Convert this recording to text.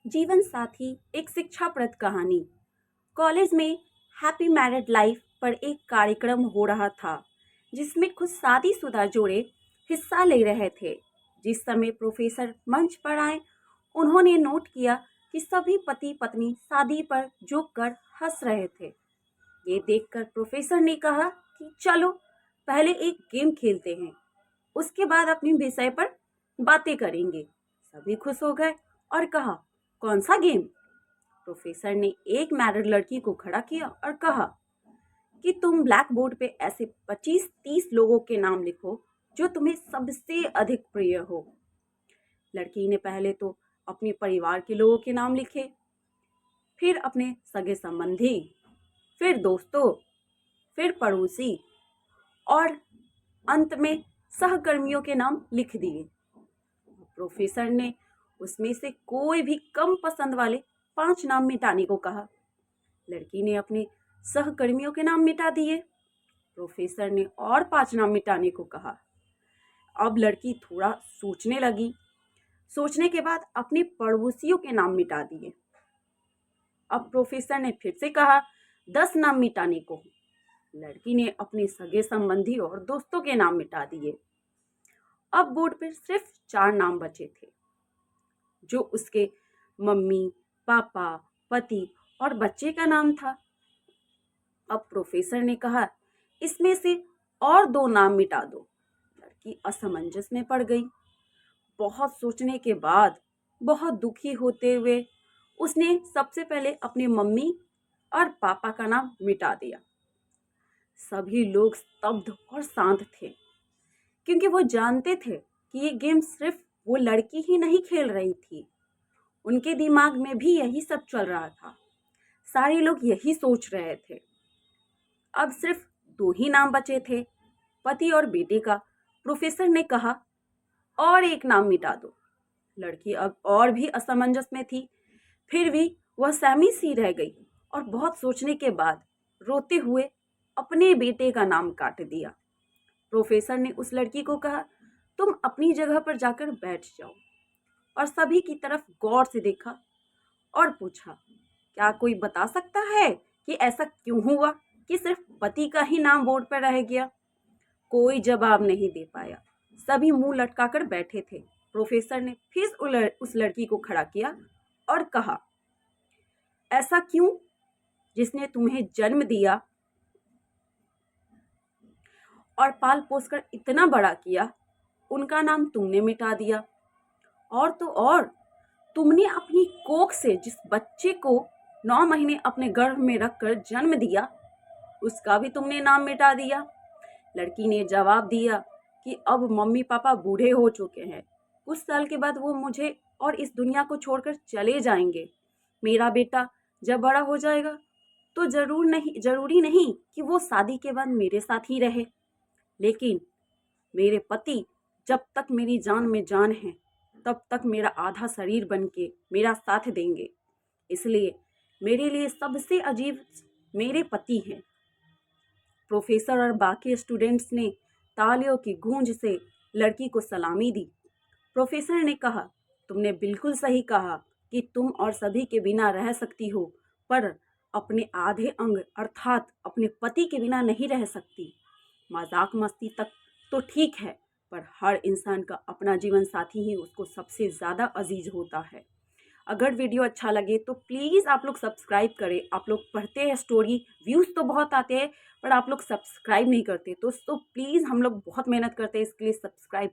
जीवन साथी एक शिक्षाप्रद कहानी। कॉलेज में हैप्पी मैरिड लाइफ पर एक कार्यक्रम हो रहा था जिसमें कुछ शादीशुदा जोड़े हिस्सा ले रहे थे। जिस समय प्रोफेसर मंच पर आए, उन्होंने नोट किया कि सभी पति पत्नी शादी पर जोक कर हंस रहे थे। ये देखकर प्रोफेसर ने कहा कि चलो पहले एक गेम खेलते हैं, उसके बाद अपने विषय पर बातें करेंगे। सभी खुश हो गए और कहा, कौन सा गेम? प्रोफेसर ने एक मैरिड लड़की को खड़ा किया और कहा कि तुम ब्लैक बोर्ड पे ऐसे 25-30 लोगों के नाम लिखो जो तुम्हें सबसे अधिक प्रिय हो। लड़की ने पहले तो अपने परिवार के लोगों के नाम लिखे, फिर अपने सगे संबंधी, फिर दोस्तों, फिर पड़ोसी और अंत में सहकर्मियों के नाम लिख दिए। प्रोफेसर ने उसमें से कोई भी कम पसंद वाले 5 नाम मिटाने को कहा। लड़की ने अपने सहकर्मियों के नाम मिटा दिए। प्रोफेसर ने और 5 नाम मिटाने को कहा। अब लड़की थोड़ा सोचने लगी। सोचने के बाद अपने पड़ोसियों के नाम मिटा दिए। अब प्रोफेसर ने फिर से कहा 10 नाम मिटाने को। लड़की ने अपने सगे संबंधी और दोस्तों के नाम मिटा दिए। अब बोर्ड पर सिर्फ 4 नाम बचे थे, जो उसके मम्मी, पापा, पति और बच्चे का नाम था। अब प्रोफेसर ने कहा, इसमें से और 2 नाम मिटा दो। लड़की असमंजस में पड़ गई। बहुत सोचने के बाद, बहुत दुखी होते हुए उसने सबसे पहले अपने मम्मी और पापा का नाम मिटा दिया। सभी लोग स्तब्ध और शांत थे, क्योंकि वो जानते थे कि ये गेम सिर्फ वो लड़की ही नहीं खेल रही थी। उनके दिमाग में भी यही सब चल रहा था। सारे लोग यही सोच रहे थे। अब सिर्फ 2 ही नाम बचे थे, पति और बेटे का। प्रोफेसर ने कहा, और एक नाम मिटा दो। लड़की अब और भी असमंजस में थी। फिर भी वह सहमी सी रह गई और बहुत सोचने के बाद रोते हुए अपने बेटे का नाम काट दिया। प्रोफेसर ने उस लड़की को कहा, तुम अपनी जगह पर जाकर बैठ जाओ। और सभी की तरफ गौर से देखा और पूछा, क्या कोई बता सकता है कि ऐसा क्यों हुआ कि सिर्फ पति का ही नाम बोर्ड पर रह गया? कोई जवाब नहीं दे पाया। सभी मुंह लटकाकर बैठे थे। प्रोफेसर ने फिर उस लड़की को खड़ा किया और कहा, ऐसा क्यों? जिसने तुम्हें जन्म दिया और पाल पोस कर इतना बड़ा किया, उनका नाम तुमने मिटा दिया। और तो और, तुमने अपनी कोख से जिस बच्चे को 9 महीने अपने गर्भ में रखकर जन्म दिया, उसका भी तुमने नाम मिटा दिया। लड़की ने जवाब दिया कि अब मम्मी पापा बूढ़े हो चुके हैं। कुछ साल के बाद वो मुझे और इस दुनिया को छोड़कर चले जाएंगे। मेरा बेटा जब बड़ा हो जाएगा तो जरूरी नहीं कि वो शादी के बाद मेरे साथ ही रहे, लेकिन मेरे पति जब तक मेरी जान में जान है, तब तक मेरा आधा शरीर बन के मेरा साथ देंगे। इसलिए मेरे लिए सबसे अजीब मेरे पति हैं। प्रोफेसर और बाकी स्टूडेंट्स ने तालियों की गूंज से लड़की को सलामी दी। प्रोफेसर ने कहा, तुमने बिल्कुल सही कहा कि तुम और सभी के बिना रह सकती हो, पर अपने आधे अंग अर्थात अपने पति के बिना नहीं रह सकती। मजाक मस्ती तक तो ठीक है, पर हर इंसान का अपना जीवन साथी ही उसको सबसे ज़्यादा अजीज होता है। अगर वीडियो अच्छा लगे तो प्लीज़ आप लोग सब्सक्राइब करें। आप लोग पढ़ते हैं स्टोरी, व्यूज़ तो बहुत आते हैं, पर आप लोग सब्सक्राइब नहीं करते। तो प्लीज़, हम लोग बहुत मेहनत करते हैं, इसके लिए सब्सक्राइब